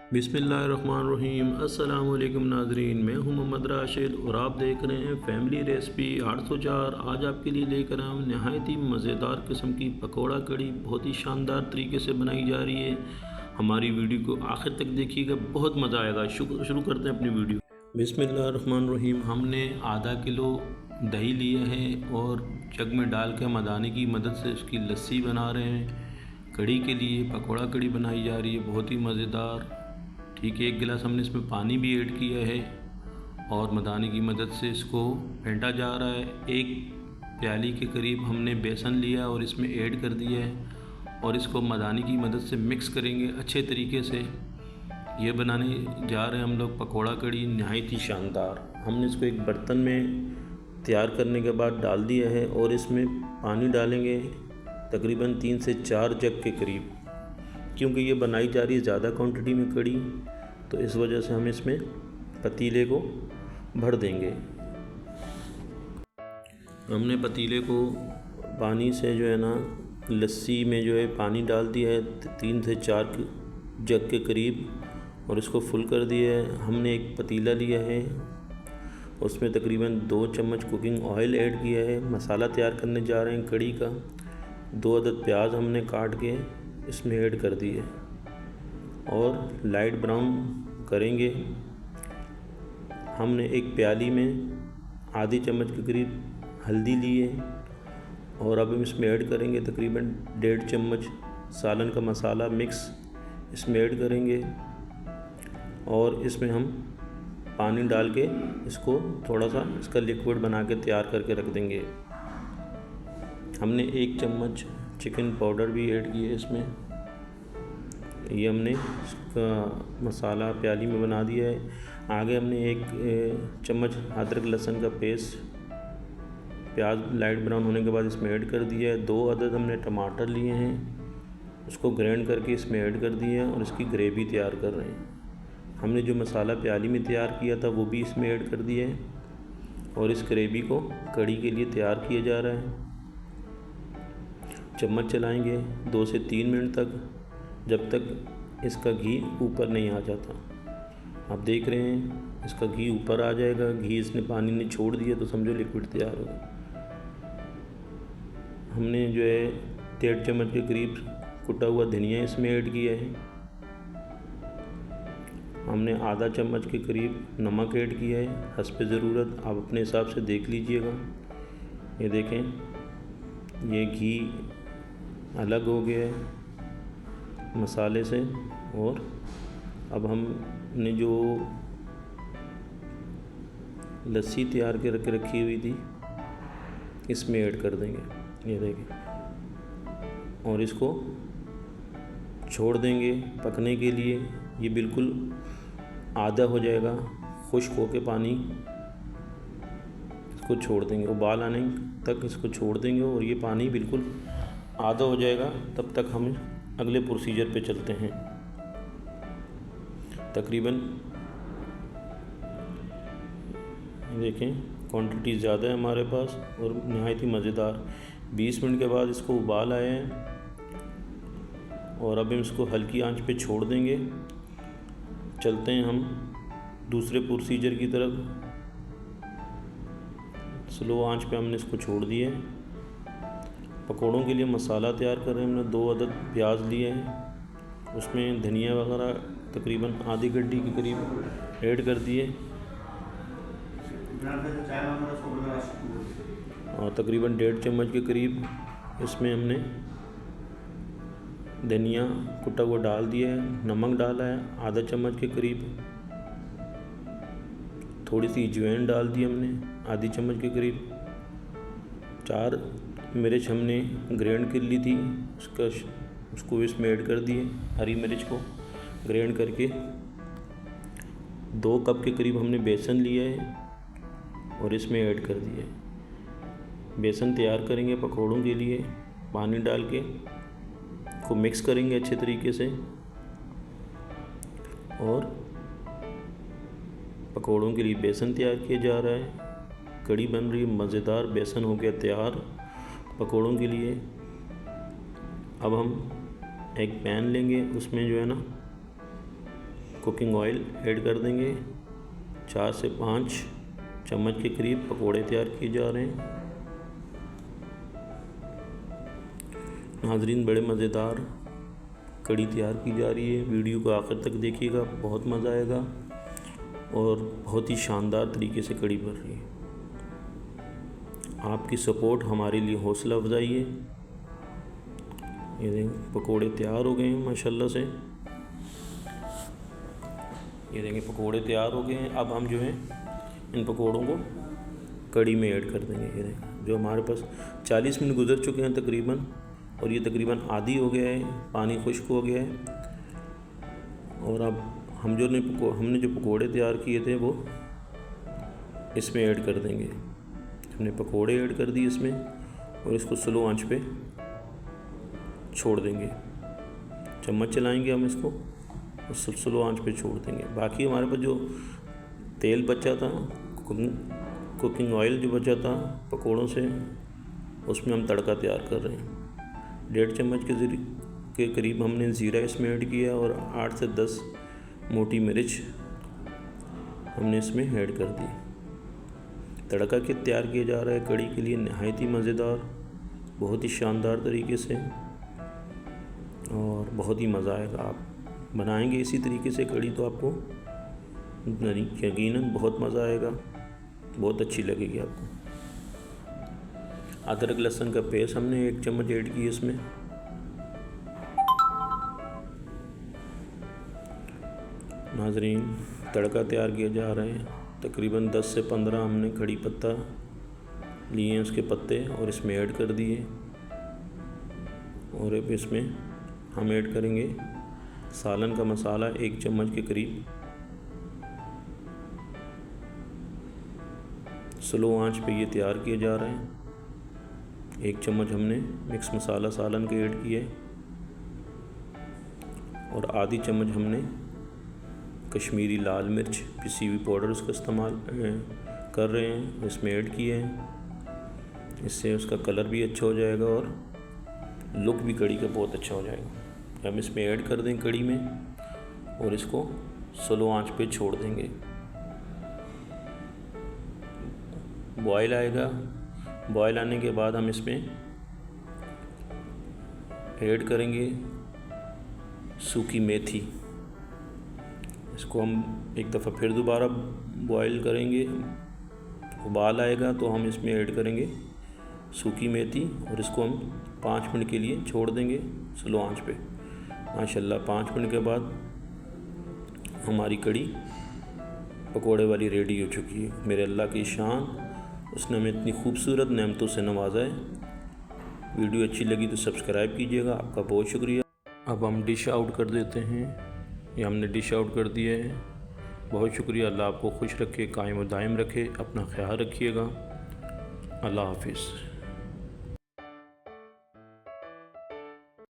बिस्मिल्लाहिर्रहमानिर्रहीम। अस्सलाम वालेकुम नाजरीन, मैं हूं मोहम्मद राशिद और आप देख रहे हैं फैमिली रेसिपी 804। आज आपके लिए लेकर आया हूं नहायत ही मज़ेदार किस्म की पकौड़ा कड़ी, बहुत ही शानदार तरीके से बनाई जा रही है। हमारी वीडियो को आखिर तक देखिएगा, बहुत मज़ा आएगा। शुरू करते हैं अपनी वीडियो। बिस्मिल्लाहिर्रहमानिर्रहीम। हमने आधा किलो दही लिया है और जग में डाल के मदानी की मदद से उसकी लस्सी बना रहे हैं। कड़ी के लिए पकौड़ा कड़ी बनाई जा रही है, बहुत ही मज़ेदार। ठीक है, 1 गिलास हमने इसमें पानी भी ऐड किया है और मदानी की मदद से इसको फेंटा जा रहा है। 1 प्याली के करीब हमने बेसन लिया और इसमें ऐड कर दिया है और इसको मदानी की मदद से मिक्स करेंगे अच्छे तरीके से। ये बनाने जा रहे हैं हम लोग पकौड़ा कड़ी, नहायत ही शानदार। हमने इसको एक बर्तन में तैयार करने के बाद डाल दिया है और इसमें पानी डालेंगे तकरीबन 3 से 4 जग के करीब, क्योंकि ये बनाई जा रही है ज़्यादा क्वांटिटी में कड़ी, तो इस वजह से हम इसमें पतीले को भर देंगे। हमने पतीले को पानी से जो है ना, लस्सी में जो है पानी डाल दिया है 3 से 4 जग के करीब और इसको फुल कर दिया है। हमने एक पतीला लिया है, उसमें तकरीबन 2 चम्मच कुकिंग ऑयल ऐड किया है। मसाला तैयार करने जा रहे हैं कड़ी का। 2 अदद प्याज हमने काट के इसमें ऐड कर दिए और लाइट ब्राउन करेंगे। हमने एक प्याली में आधी चम्मच के करीब हल्दी ली है और अब हम इसमें ऐड करेंगे तकरीबन 1.5 चम्मच सालन का मसाला मिक्स इसमें ऐड करेंगे और इसमें हम पानी डाल के इसको थोड़ा सा इसका लिक्विड बना के तैयार करके रख देंगे। हमने 1 चम्मच चिकन पाउडर भी ऐड किए इसमें। ये हमने इसका मसाला प्याली में बना दिया है। आगे हमने 1 चम्मच अदरक लहसुन का पेस्ट प्याज लाइट ब्राउन होने के बाद इसमें ऐड कर दिया है। 2 अदद हमने टमाटर लिए हैं, उसको ग्राइंड करके इसमें ऐड कर दिया है और इसकी ग्रेवी तैयार कर रहे हैं। हमने जो मसाला प्याली में तैयार किया था वो भी इसमें ऐड कर दिया है और इस ग्रेवी को कड़ी के लिए तैयार किया जा रहा है। चम्मच चलाएंगे 2 से 3 मिनट तक, जब तक इसका घी ऊपर नहीं आ जाता। आप देख रहे हैं इसका घी ऊपर आ जाएगा। घी इसने पानी ने छोड़ दिया तो समझो लिक्विड तैयार होगा। हमने जो है 1.5 चम्मच के करीब कुटा हुआ धनिया इसमें ऐड किया है। हमने आधा चम्मच के करीब नमक ऐड किया है हस्बे ज़रूरत, आप अपने हिसाब से देख लीजिएगा। ये देखें, ये घी अलग हो गया है मसाले से और अब हमने जो लस्सी तैयार के रखी हुई थी इसमें ऐड कर देंगे। ये देखें और इसको छोड़ देंगे पकने के लिए। ये बिल्कुल आधा हो जाएगा, खुश्क होके पानी इसको छोड़ देंगे। उबाल आने तक इसको छोड़ देंगे और ये पानी बिल्कुल आधा हो जाएगा। तब तक हम अगले प्रोसीजर पे चलते हैं। तकरीबन देखें क्वांटिटी ज़्यादा है हमारे पास और नहायत ही मज़ेदार। 20 मिनट के बाद इसको उबाल आए हैं और अब हम इसको हल्की आंच पे छोड़ देंगे। चलते हैं हम दूसरे प्रोसीजर की तरफ। स्लो आंच पे हमने इसको छोड़ दिया है। पकौड़ों के लिए मसाला तैयार कर रहे हैं। हमने 2 अदद प्याज लिए हैं, उसमें धनिया वगैरह तकरीबन आधी गड्डी के करीब ऐड कर दिए और तकरीबन 1.5 चम्मच के करीब इसमें हमने धनिया कुटा हुआ डाल दिया है। नमक डाला है आधा चम्मच के करीब। थोड़ी सी अजवाइन डाल दी हमने आधी चम्मच के करीब। 4 मिर्च हमने ग्राइंड कर ली थी, उसको इसमें ऐड कर दिए। हरी मिर्च को ग्राइंड करके 2 कप के करीब हमने बेसन लिया है और इसमें ऐड कर दिया है। बेसन तैयार करेंगे पकौड़ों के लिए। पानी डाल के को मिक्स करेंगे अच्छे तरीके से और पकौड़ों के लिए बेसन तैयार किया जा रहा है। कड़ी बन रही है, मज़ेदार बेसन हो गया तैयार पकौड़ों के लिए। अब हम एक पैन लेंगे, उसमें जो है ना कुकिंग ऑयल ऐड कर देंगे। 4 से 5 चम्मच के करीब पकोड़े तैयार किए जा रहे हैं। नाजरीन, बड़े मज़ेदार कड़ी तैयार की जा रही है। वीडियो को आखिर तक देखिएगा, बहुत मज़ा आएगा और बहुत ही शानदार तरीके से कड़ी बन रही है। आपकी सपोर्ट हमारे लिए हौसला अफजाई है। ये देखें पकोड़े तैयार हो गए हैं माशाल्लाह से। ये देखें पकोड़े तैयार हो गए हैं। अब हम जो है इन पकोड़ों को कड़ी में ऐड कर देंगे। ये देखें जो हमारे पास 40 मिनट गुजर चुके हैं तकरीबन, और ये तकरीबन आधी हो गया है, पानी खुश्क हो गया है। और अब हमने जो पकोड़े तैयार किए थे वो इसमें ऐड कर देंगे। हमने पकोड़े ऐड कर दिए इसमें और इसको स्लो आंच पे छोड़ देंगे। चम्मच चलाएंगे हम इसको और स्लो आंच पे छोड़ देंगे। बाकी हमारे पास जो तेल बचा था, कुकिंग ऑयल जो बचा था पकोड़ों से, उसमें हम तड़का तैयार कर रहे हैं। 1.5 चम्मच के करीब हमने ज़ीरा इसमें ऐड किया और 8 से 10 मोटी मिर्च हमने इसमें ऐड कर दी। तड़का के तैयार किया जा रहा है कड़ी के लिए, नहायत ही मज़ेदार, बहुत ही शानदार तरीके से, और बहुत ही मज़ा आएगा। आप बनाएंगे इसी तरीके से कड़ी तो आपको यकीनन बहुत मज़ा आएगा, बहुत अच्छी लगेगी आपको। अदरक लहसुन का पेस्ट हमने 1 चम्मच ऐड की इसमें। नाजरीन, तड़का तैयार किया जा रहे हैं। तकरीबन 10 से 15 हमने कड़ी पत्ता लिए हैं, उसके पत्ते, और इसमें ऐड कर दिए। और अब इसमें हम ऐड करेंगे सालन का मसाला 1 चम्मच के करीब। स्लो आंच पे ये तैयार किए जा रहे हैं। 1 चम्मच हमने मिक्स मसाला सालन के ऐड किए और आधी चम्मच हमने कश्मीरी लाल मिर्च पिसी हुई पाउडर उसका इस्तेमाल कर रहे हैं, इसमें ऐड किए हैं। इससे उसका कलर भी अच्छा हो जाएगा और लुक भी कड़ी का बहुत अच्छा हो जाएगा। हम इसमें ऐड कर देंगे कड़ी में और इसको स्लो आंच पे छोड़ देंगे। बॉयल आएगा, बॉयल आने के बाद हम इसमें ऐड करेंगे सूखी मेथी। इसको हम एक दफ़ा फिर दोबारा बॉयल करेंगे। उबाल आएगा तो हम इसमें ऐड करेंगे सूखी मेथी और इसको हम 5 मिनट के लिए छोड़ देंगे स्लो आंच पे। माशाल्लाह 5 मिनट के बाद हमारी कड़ी पकोड़े वाली रेडी हो चुकी है। मेरे अल्लाह की शान, उसने हमें इतनी खूबसूरत नेमतों से नवाजा है। वीडियो अच्छी लगी तो सब्सक्राइब कीजिएगा, आपका बहुत शुक्रिया। अब हम डिश आउट कर देते हैं। ये हमने डिश आउट कर दिया है। बहुत शुक्रिया। अल्लाह आपको खुश रखे, कायम व दायम रखे। अपना ख्याल रखिएगा। अल्लाह हाफिज़।